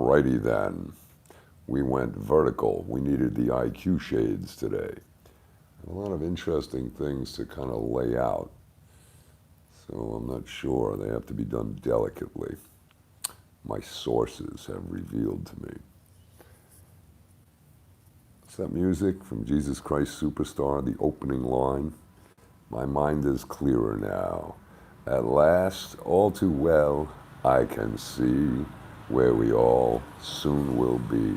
Alrighty then. We went vertical. We needed the IQ shades today. A lot of interesting things to kind of lay out. So I'm not sure. They have to be done delicately. My sources have revealed to me. What's that music from Jesus Christ Superstar, the opening line? My mind is clearer now. At last, all too well, I can see where we all soon will be.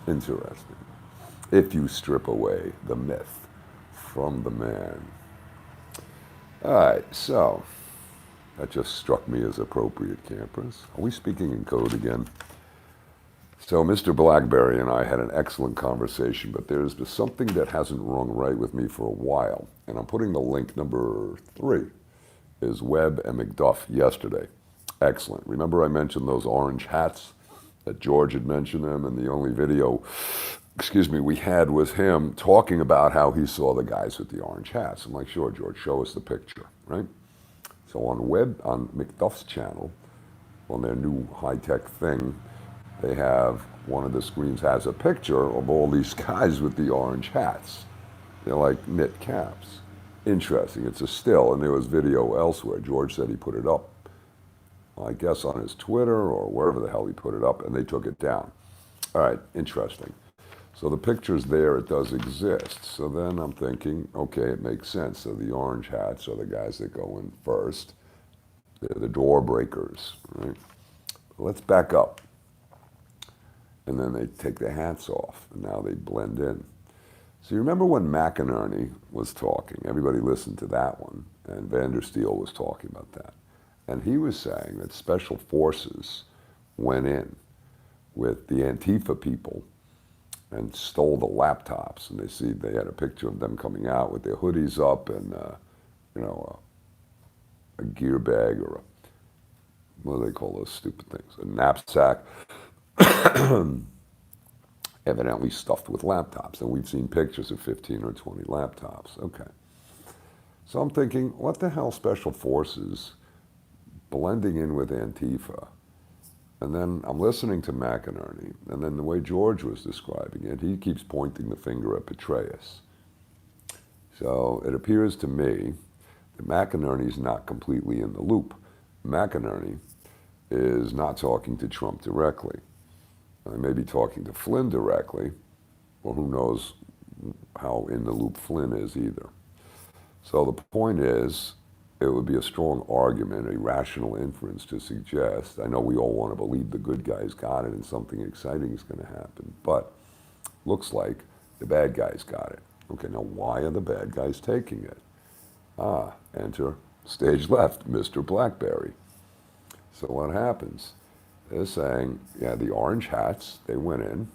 Interesting. If you strip away the myth from the man. All right, so that just struck me as appropriate, campers. Are we speaking in code again? So Mr. Blackberry and I had an excellent conversation, but there's been something that hasn't rung right with me for a while, and I'm putting the link number 3 is Webb and McDuff yesterday. Excellent. Remember I mentioned those orange hats that George had mentioned them, and the only video, we had was him talking about how he saw the guys with the orange hats. I'm like, sure, George, show us the picture, right? So on McDuff's channel, on their new high-tech thing, they have one of the screens has a picture of all these guys with the orange hats. They're like knit caps. Interesting. It's a still, and there was video elsewhere. George said he put it up, I guess on his Twitter or wherever the hell he put it up, and they took it down. All right, interesting. So the picture's there, it does exist. So then I'm thinking, okay, it makes sense. So the orange hats are the guys that go in first. They're the door breakers, right? Let's back up. And then they take their hats off, and now they blend in. So you remember when McInerney was talking? Everybody listened to that one, and Vandersteel was talking about that. And he was saying that special forces went in with the Antifa people and stole the laptops. And they had a picture of them coming out with their hoodies up and, a gear bag or what do they call those stupid things? A knapsack. Evidently stuffed with laptops, and we've seen pictures of 15 or 20 laptops. Okay. So I'm thinking, what the hell, special forces blending in with Antifa? And then I'm listening to McInerney, and then the way George was describing it, he keeps pointing the finger at Petraeus. So it appears to me that McInerney's not completely in the loop. McInerney is not talking to Trump directly. They may be talking to Flynn directly, or who knows how in the loop Flynn is either. So the point is, it would be a strong argument, a rational inference to suggest, I know we all want to believe the good guys got it and something exciting is going to happen, but looks like the bad guys got it. Okay, now why are the bad guys taking it? Enter stage left, Mr. Blackberry. So what happens? They're saying, yeah, the orange hats, they went in.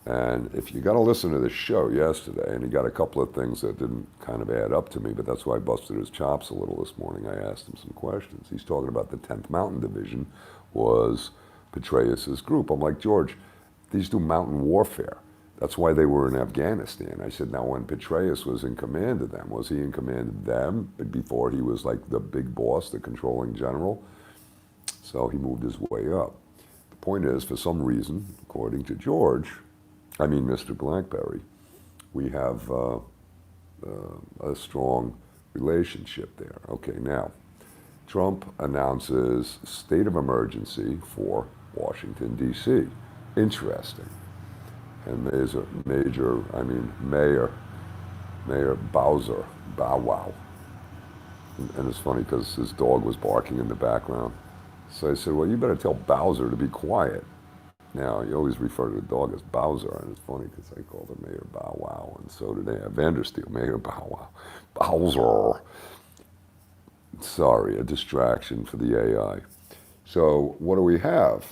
And if you got to listen to this show yesterday, and he got a couple of things that didn't kind of add up to me, but that's why I busted his chops a little this morning. I asked him some questions. He's talking about the 10th Mountain Division was Petraeus's group. I'm like, George, these do mountain warfare. That's why they were in Afghanistan. I said, now when Petraeus was in command of them, was he in command of them before he was like the big boss, the controlling general? So he moved his way up. The point is, for some reason, according to George, Mr. Blackberry, we have a strong relationship there. Okay, now, Trump announces state of emergency for Washington, D.C. Interesting. And Mayor Bowser, Bow Wow. And it's funny because his dog was barking in the background. So I said, well, you better tell Bowser to be quiet. Now, you always refer to the dog as Bowser, and it's funny because I called him Mayor Bow Wow, and so did Vandersteel, Mayor Bow Wow. Bowser. Sorry, a distraction for the AI. So what do we have?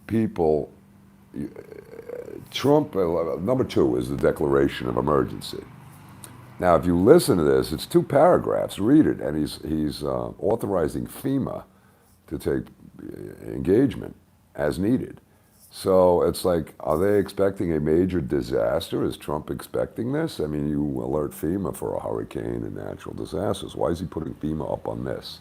People, Trump, number 2 is the declaration of emergency. Now, if you listen to this, it's 2 paragraphs. Read it, and he's authorizing FEMA to take engagement as needed. So it's like, are they expecting a major disaster? Is Trump expecting this? I mean, you alert FEMA for a hurricane and natural disasters. Why is he putting FEMA up on this?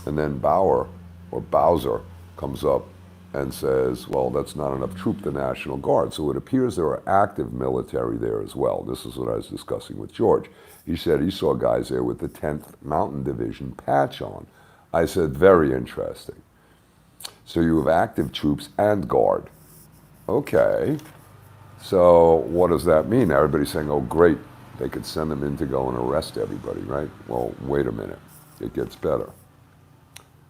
And then Bowser comes up and says, well, that's not enough troop, the National Guard. So it appears there are active military there as well. This is what I was discussing with George. He said he saw guys there with the 10th Mountain Division patch on. I said, very interesting. So you have active troops and Guard. Okay. So what does that mean? Everybody's saying, oh, great. They could send them in to go and arrest everybody, right? Well, wait a minute. It gets better.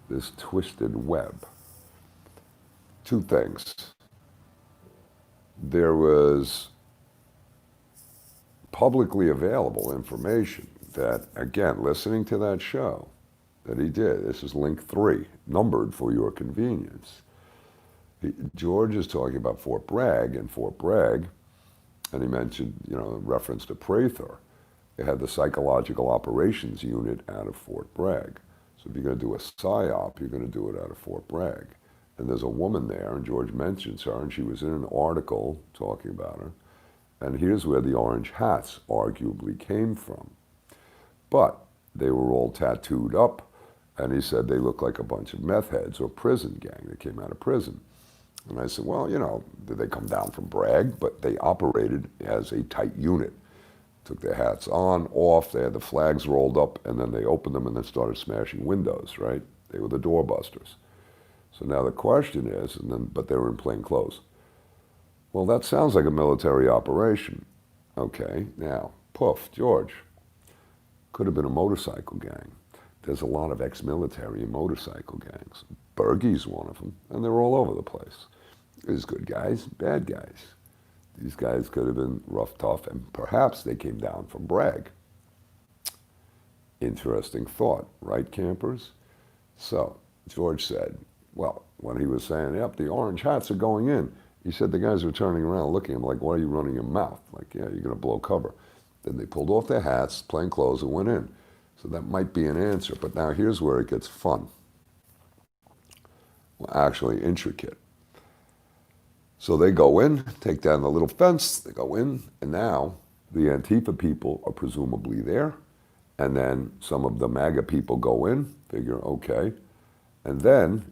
This twisted web. Two things. There was publicly available information that, again, listening to that show that he did, this is link 3, numbered for your convenience. George is talking about Fort Bragg, and Fort Bragg, and he mentioned, reference to Prather. They had the Psychological Operations Unit out of Fort Bragg. So if you're going to do a PSYOP, you're going to do it out of Fort Bragg. And there's a woman there, and George mentions her, and she was in an article talking about her. And here's where the orange hats arguably came from. But they were all tattooed up, and he said they looked like a bunch of meth heads or prison gang that came out of prison. And I said, well, did they come down from Bragg? But they operated as a tight unit. Took their hats on, off, they had the flags rolled up, and then they opened them and then started smashing windows, right? They were the doorbusters. So now the question is, but they were in plain clothes. Well, that sounds like a military operation. Okay, now, poof, George. Could have been a motorcycle gang. There's a lot of ex-military motorcycle gangs. Bergie's one of them, and they're all over the place. There's good guys, bad guys. These guys could have been rough, tough, and perhaps they came down from Bragg. Interesting thought, right, campers? So, George said, well, when he was saying, yep, the orange hats are going in, he said the guys were turning around looking at him like, why are you running your mouth? Like, yeah, you're going to blow cover. Then they pulled off their hats, plain clothes, and went in. So that might be an answer, but now here's where it gets fun. Well, actually intricate. So they go in, take down the little fence, they go in, and now the Antifa people are presumably there, and then some of the MAGA people go in, figure, okay, and then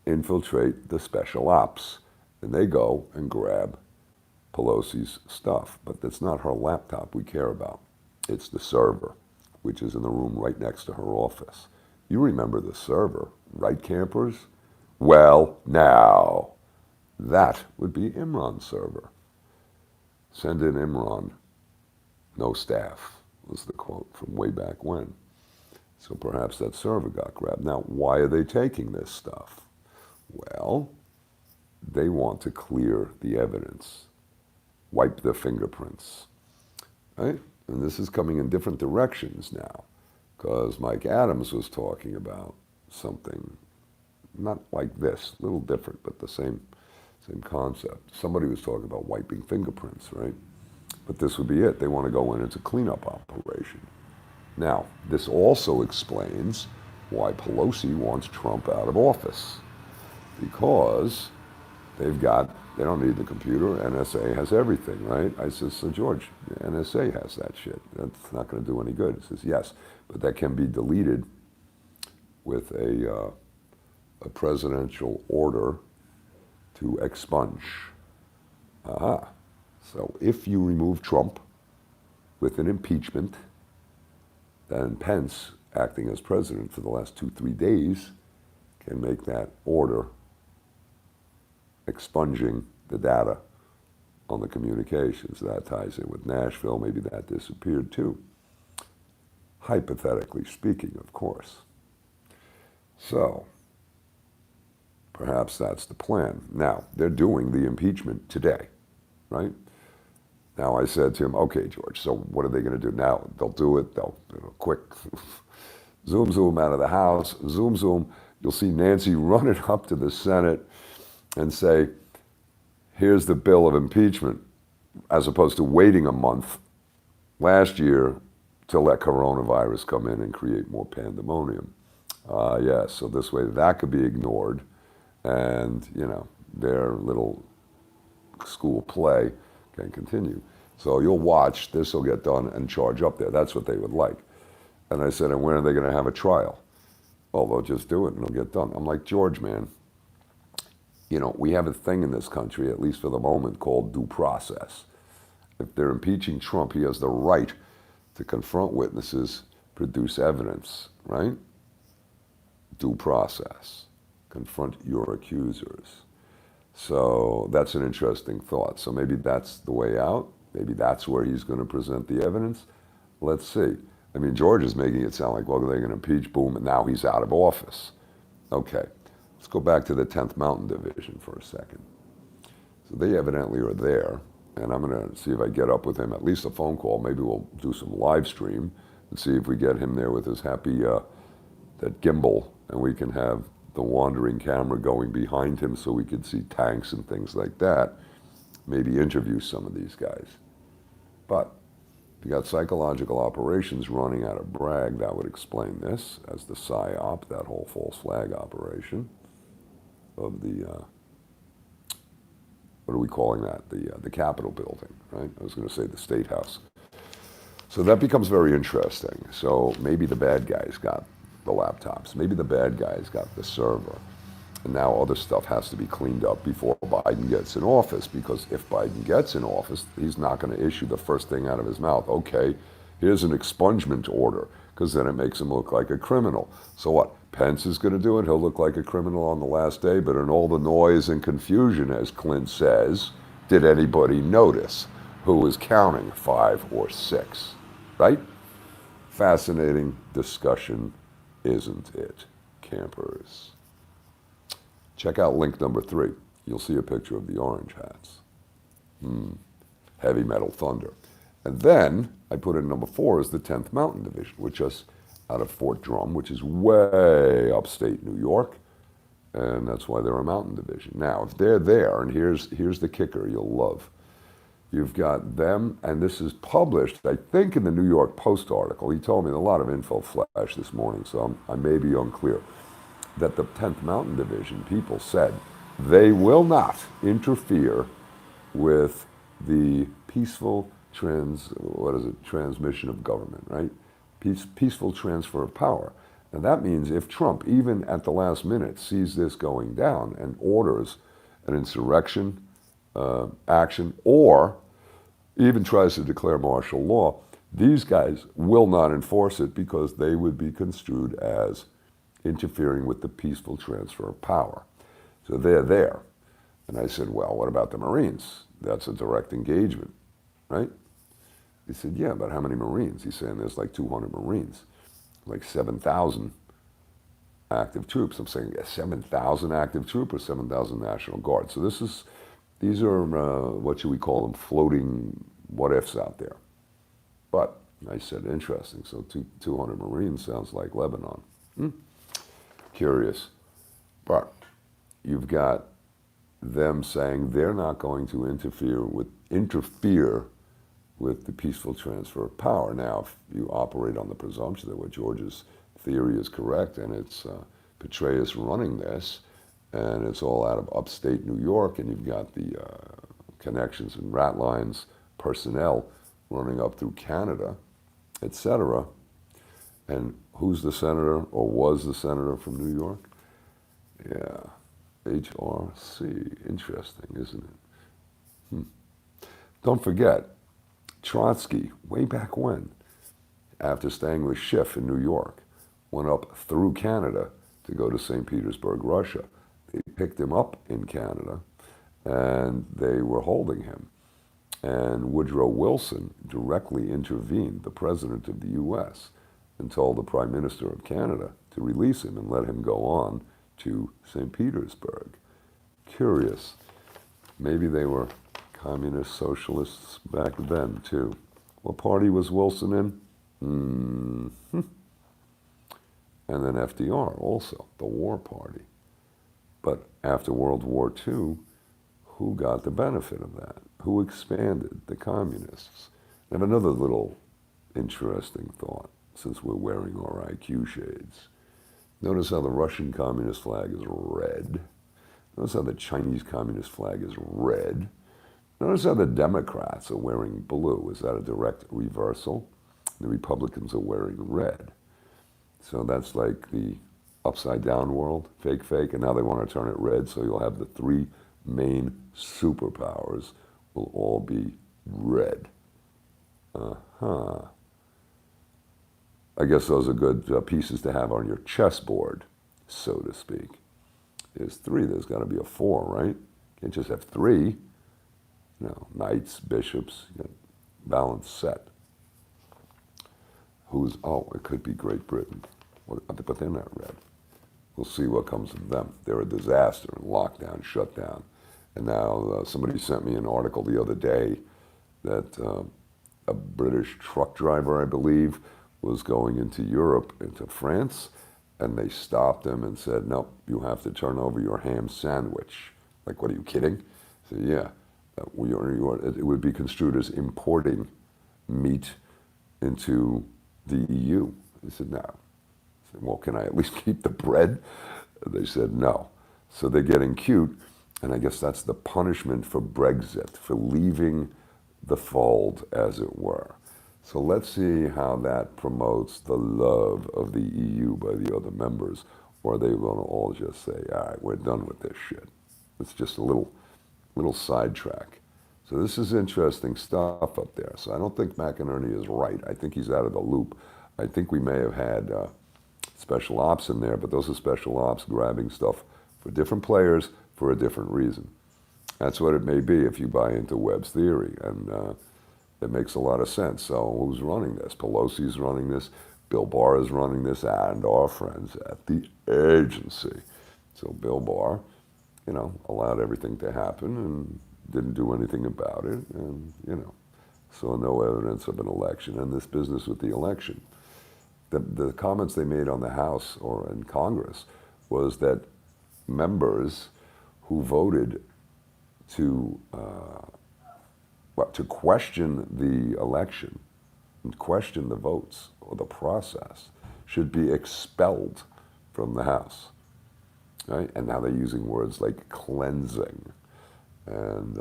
infiltrate the special ops, and they go and grab Pelosi's stuff. But that's not her laptop we care about. It's the server, which is in the room right next to her office. You remember the server, right, campers? Well, now, that would be Imran's server. Send in Imran, no staff, was the quote from way back when. So perhaps that server got grabbed. Now, why are they taking this stuff? Well, they want to clear the evidence, wipe the fingerprints, right? And this is coming in different directions now, because Mike Adams was talking about something not like this, a little different, but the same concept. Somebody was talking about wiping fingerprints, right? But this would be it. They want to go in as a cleanup operation. Now, this also explains why Pelosi wants Trump out of office, because they don't need the computer. NSA has everything, right? I said, so George, the NSA has that shit. That's not going to do any good. He says, yes, but that can be deleted with a presidential order to expunge. Aha. So if you remove Trump with an impeachment, then Pence, acting as president for the last 2-3 days, can make that order expunging the data on the communications. That ties in with Nashville. Maybe that disappeared too. Hypothetically speaking, of course. So, perhaps that's the plan. Now, they're doing the impeachment today, right? Now, I said to him, okay, George, so what are they going to do now? They'll do it. They'll quick zoom out of the House, zoom. You'll see Nancy run it up to the Senate and say, here's the bill of impeachment, as opposed to waiting a month last year to let coronavirus come in and create more pandemonium. Yes, so this way that could be ignored, and their little school play can continue. So you'll watch, this will get done and charge up there. That's what they would like. And I said, and when are they going to have a trial? Oh, they'll just do it and it'll get done. I'm like, George, man, you know, we have a thing in this country, at least for the moment, called due process. If they're impeaching Trump, he has the right to confront witnesses, produce evidence, right? Due process. Confront your accusers. So that's an interesting thought. So maybe that's the way out. Maybe that's where he's going to present the evidence. Let's see. I mean, George is making it sound like, well, they're going to impeach, boom, and now he's out of office. Okay, let's go back to the 10th Mountain Division for a second. So they evidently are there, and I'm going to see if I get up with him, at least a phone call. Maybe we'll do some live stream and see if we get him there with his happy, that gimbal, and we can have the wandering camera going behind him so we could see tanks and things like that. Maybe interview some of these guys. But if you got psychological operations running out of Bragg, that would explain this as the PSYOP, that whole false flag operation of the, what are we calling that? The Capitol building, right? I was going to say the State House. So that becomes very interesting. So maybe the bad guys got the laptops. Maybe the bad guys got the server. And now other stuff has to be cleaned up before Biden gets in office, because if Biden gets in office, he's not going to issue the first thing out of his mouth, okay, here's an expungement order, because then it makes him look like a criminal. So what? Pence is going to do it. He'll look like a criminal on the last day, but in all the noise and confusion, as Clint says, did anybody notice who was counting 5 or 6, right? Fascinating discussion, isn't it, campers? Check out link number 3. You'll see a picture of the orange hats. Heavy Metal Thunder. And then I put in number 4 is the 10th Mountain Division, which is out of Fort Drum, which is way upstate New York. And that's why they're a mountain division. Now, if they're there, and here's the kicker you'll love. You've got them, and this is published, I think, in the New York Post article. He told me a lot of info flash this morning, so I may be unclear. That the 10th Mountain Division people said they will not interfere with the peaceful transmission of government, right? Peaceful transfer of power. And that means if Trump, even at the last minute, sees this going down and orders an insurrection action, or even tries to declare martial law, these guys will not enforce it because they would be construed as interfering with the peaceful transfer of power. So they're there. And I said, well, what about the Marines? That's a direct engagement, right? He said, yeah, but how many Marines? He's saying there's like 200 Marines, like 7,000 active troops. I'm saying, yeah, 7,000 active troops or 7,000 National Guard. So these are, what should we call them, floating what-ifs out there. But I said, interesting. So 200 Marines sounds like Lebanon. Curious. But you've got them saying they're not going to interfere with the peaceful transfer of power. Now, if you operate on the presumption that what George's theory is correct, and it's Petraeus running this, and it's all out of upstate New York, and you've got the connections and rat lines, personnel running up through Canada, etc. And who's the senator, or was the senator from New York? Yeah, HRC. Interesting, isn't it? Don't forget, Trotsky, way back when, after staying with Schiff in New York, went up through Canada to go to St. Petersburg, Russia. They picked him up in Canada, and they were holding him. And Woodrow Wilson directly intervened, the president of the U.S., and told the Prime Minister of Canada to release him and let him go on to St. Petersburg. Curious. Maybe they were communist socialists back then, too. What party was Wilson in? And then FDR also, the war party. But after World War II, who got the benefit of that? Who expanded? The communists. I have another little interesting thought, since we're wearing our IQ shades. Notice how the Russian communist flag is red. Notice how the Chinese communist flag is red. Notice how the Democrats are wearing blue. Is that a direct reversal? The Republicans are wearing red. So that's like the upside down world, fake, and now they want to turn it red, so you'll have the three main superpowers will all be red. Uh-huh. I guess those are good pieces to have on your chessboard, so to speak. There's three, there's got to be a four, right? Can't just have three. No, knights, bishops, balanced set. It could be Great Britain, but they're not red. We'll see what comes of them. They're a disaster and lockdown, shutdown. And now somebody sent me an article the other day that a British truck driver, I believe, was going into Europe, into France, and they stopped him and said, no, you have to turn over your ham sandwich. Like, what, are you kidding? I said, yeah. It would be construed as importing meat into the EU. They said, no. I said, well, can I at least keep the bread? They said, no. So they're getting cute, and I guess that's the punishment for Brexit, for leaving the fold, as it were. So let's see how that promotes the love of the EU by the other members, or are they going to all just say, all right, we're done with this shit. It's just a little sidetrack. So this is interesting stuff up there. So I don't think McInerney is right. I think he's out of the loop. I think we may have had special ops in there, but those are special ops grabbing stuff for different players for a different reason. That's what it may be if you buy into Webb's theory, and it makes a lot of sense. So who's running this? Pelosi's running this, Bill Barr is running this, and our friends at the agency. So Bill Barr, allowed everything to happen and didn't do anything about it, and, saw no evidence of an election. And this business with the election, the comments they made on the House or in Congress was that members who voted to question the election and question the votes or the process should be expelled from the House, right? And now they're using words like cleansing, and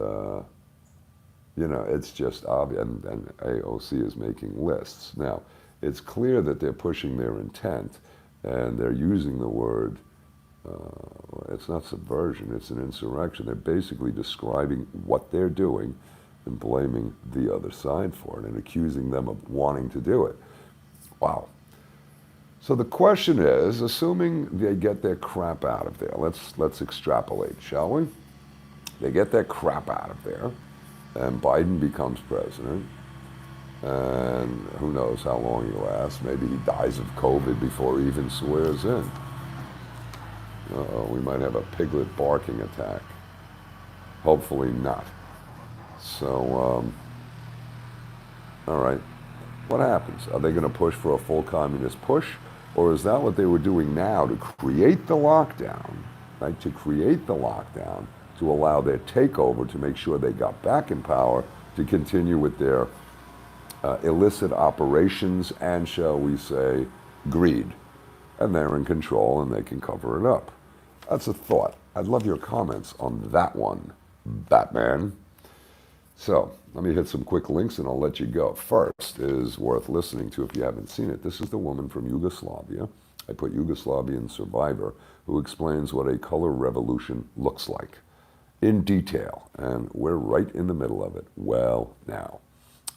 it's just obvious. And AOC is making lists now. It's clear that they're pushing their intent, and they're using the word. It's not subversion, it's an insurrection. They're basically describing what they're doing and blaming the other side for it and accusing them of wanting to do it. Wow. So the question is, assuming they get their crap out of there, let's extrapolate, shall we? They get their crap out of there, and Biden becomes president, and who knows how long he lasts. Maybe he dies of COVID before he even swears in. We might have a piglet barking attack. Hopefully not. So, all right, what happens? Are they going to push for a full communist push? Or is that what they were doing now to create the lockdown, right? To create the lockdown, to allow their takeover, to make sure they got back in power, to continue with their illicit operations and, shall we say, greed. And they're in control and they can cover it up. That's a thought. I'd love your comments on that one, Batman. So let me hit some quick links and I'll let you go. First is worth listening to if you haven't seen it. This is the woman from Yugoslavia. I put Yugoslavian survivor who explains what a color revolution looks like in detail. And we're right in the middle of it. Well, now.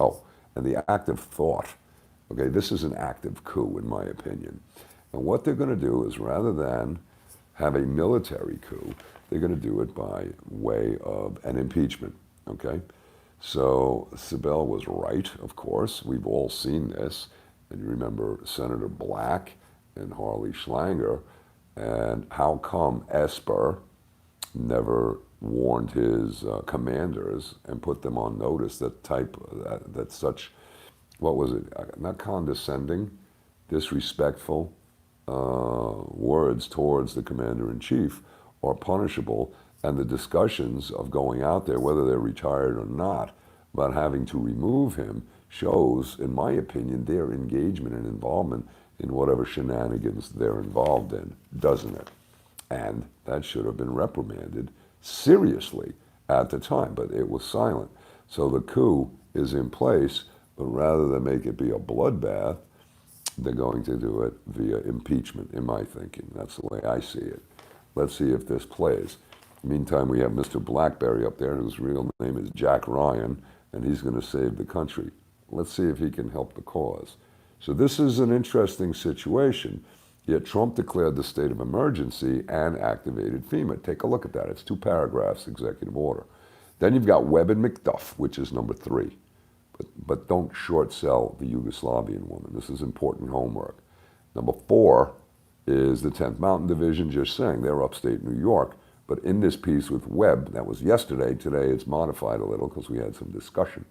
Oh, and the active thought. Okay, this is an active coup in my opinion. And what they're going to do is rather than have a military coup, they're going to do it by way of an impeachment, okay? So Sibel was right, of course. We've all seen this. And you remember Senator Black and Harley Schlanger, and how come Esper never warned his commanders and put them on notice that such, what was it, not condescending, disrespectful words towards the commander-in-chief are punishable, and the discussions of going out there, whether they're retired or not, about having to remove him shows, in my opinion, their engagement and involvement in whatever shenanigans they're involved in, doesn't it? And that should have been reprimanded seriously at the time, but it was silent. So the coup is in place, but rather than make it be a bloodbath, they're going to do it via impeachment, in my thinking. That's the way I see it. Let's see if this plays. Meantime, we have Mr. Blackberry up there, whose real name is Jack Ryan, and he's going to save the country. Let's see if he can help the cause. So this is an interesting situation. Yet Trump declared the state of emergency and activated FEMA. Take a look at that. It's 2 paragraphs, executive order. Then you've got Webb and McDuff, which is number 3. But don't short sell the Yugoslavian woman. This is important homework. Number 4 is the 10th Mountain Division, just saying they're upstate New York. But in this piece with Webb, that was yesterday, today it's modified a little because we had some discussion.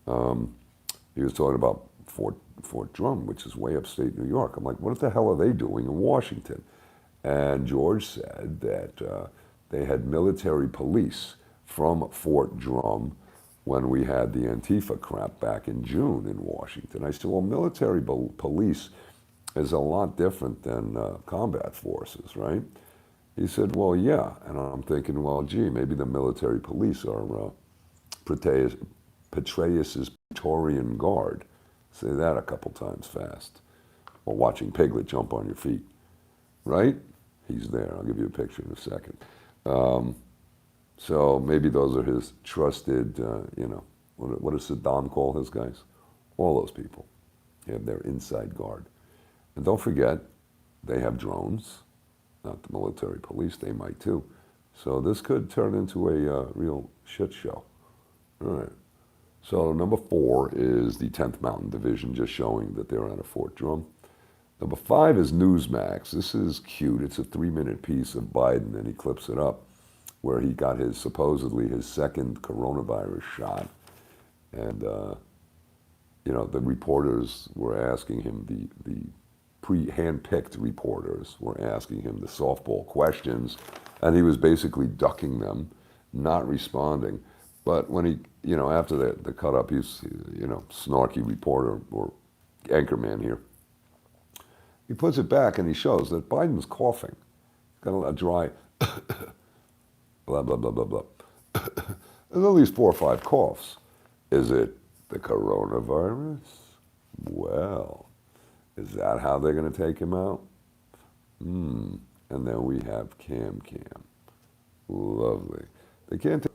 He was talking about Fort Drum, which is way upstate New York. I'm like, what the hell are they doing in Washington? And George said that they had military police from Fort Drum when we had the Antifa crap back in June in Washington. I said, well, military police is a lot different than combat forces, right? He said, well, yeah. And I'm thinking, well, gee, maybe the military police are Petraeus's Praetorian Guard. Say that a couple times fast. Or watching Piglet jump on your feet, right? He's there. I'll give you a picture in a second. So maybe those are his trusted, what does Saddam call his guys? All those people. They have their inside guard. And don't forget, they have drones. Not the military police, they might too. So this could turn into a real shit show. All right. So number 4 is the 10th Mountain Division, just showing that they're out of Fort Drum. Number 5 is Newsmax. This is cute. It's a 3-minute piece of Biden, and he clips it up, where he got supposedly his second coronavirus shot. And, the reporters were asking him, the hand-picked reporters were asking him the softball questions, and he was basically ducking them, not responding. But when he, after the cut-up, he's, snarky reporter or anchorman here, he puts it back and he shows that Biden's coughing. He's got a dry, blah, blah, blah, blah, blah. There's at least 4 or 5 coughs. Is it the coronavirus? Well, is that how they're going to take him out? And then we have Cam. Lovely. They can't take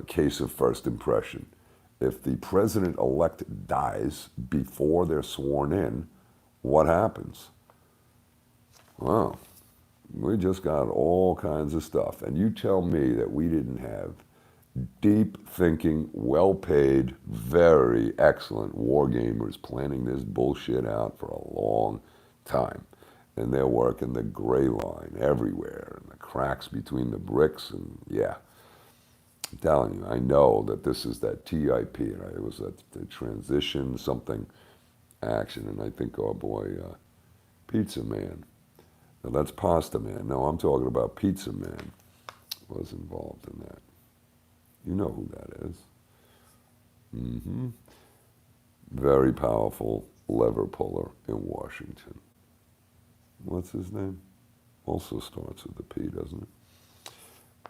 case of first impression. If the president-elect dies before they're sworn in, what happens? Well, we just got all kinds of stuff. And you tell me that we didn't have deep thinking, well-paid, very excellent war gamers planning this bullshit out for a long time. And they're working the gray line everywhere, and the cracks between the bricks, and yeah. I'm telling you, I know that this is that TIP, and it was the transition something action, and I think, oh boy, Pizza Man. Now that's Pasta Man. No, I'm talking about Pizza Man was involved in that. You know who that is. Very powerful lever puller in Washington. What's his name? Also starts with a P, doesn't it?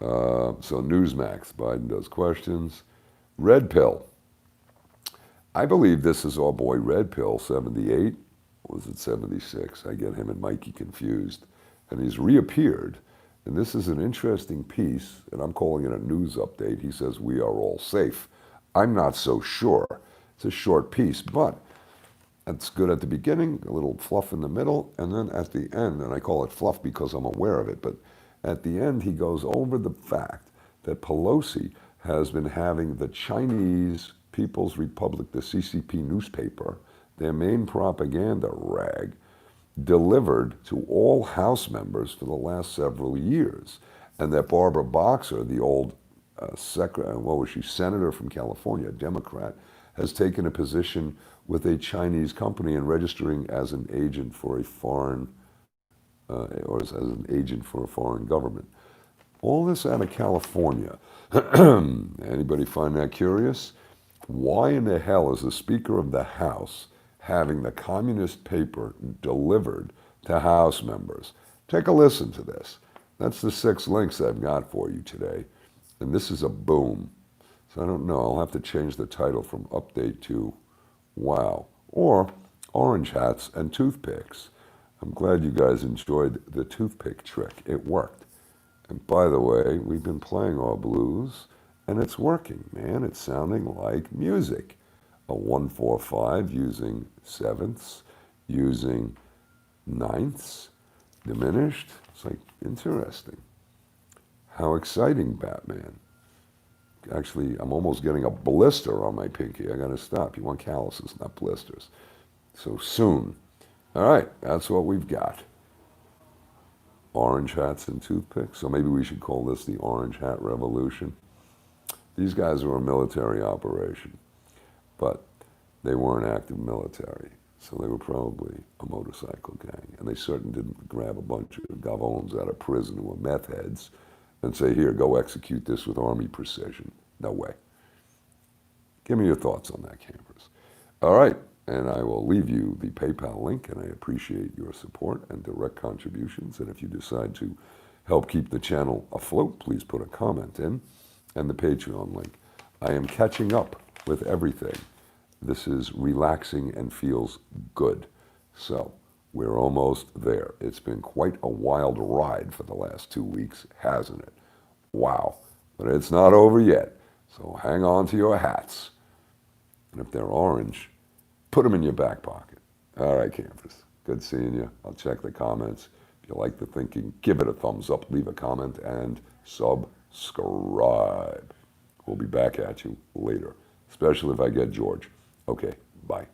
So Newsmax, Biden does questions. Red Pill. I believe this is our boy Red Pill, 78. Or was it 76? I get him and Mikey confused. And he's reappeared. And this is an interesting piece, and I'm calling it a news update. He says, we are all safe. I'm not so sure. It's a short piece, but it's good at the beginning, a little fluff in the middle, and then at the end, and I call it fluff because I'm aware of it, but at the end he goes over the fact that Pelosi has been having the Chinese People's Republic, the CCP newspaper, their main propaganda rag, delivered to all House members for the last several years. And that Barbara Boxer, the old senator from California, a Democrat, has taken a position with a Chinese company and registering as an agent for a foreign, or as an agent for a foreign government. All this out of California. Anybody find that curious? Why in the hell is the Speaker of the House having the communist paper delivered to House members? Take a listen to this. That's the 6 links I've got for you today. And this is a boom. So I don't know, I'll have to change the title from update to wow. Or orange hats and toothpicks. I'm glad you guys enjoyed the toothpick trick. It worked. And by the way, we've been playing our blues, and it's working, man. It's sounding like music. A 1-4-5 using sevenths, using ninths, diminished. It's like interesting. How exciting, Batman. Actually, I'm almost getting a blister on my pinky. I gotta stop. You want calluses, not blisters. So soon. All right, that's what we've got. Orange hats and toothpicks. So maybe we should call this the Orange Hat Revolution. These guys are a military operation, but they weren't active military. So they were probably a motorcycle gang. And they certainly didn't grab a bunch of gavones out of prison who were meth heads and say, here, go execute this with Army precision. No way. Give me your thoughts on that, campers. All right, and I will leave you the PayPal link, and I appreciate your support and direct contributions. And if you decide to help keep the channel afloat, please put a comment in, and the Patreon link. I am catching up with everything. This is relaxing and feels good. So we're almost there. It's been quite a wild ride for the last 2 weeks, hasn't it? Wow. But it's not over yet. So hang on to your hats. And if they're orange, put them in your back pocket. All right, campers. Good seeing you. I'll check the comments. If you like the thinking, give it a thumbs up, leave a comment, and subscribe. We'll be back at you later, especially if I get George. Okay, bye.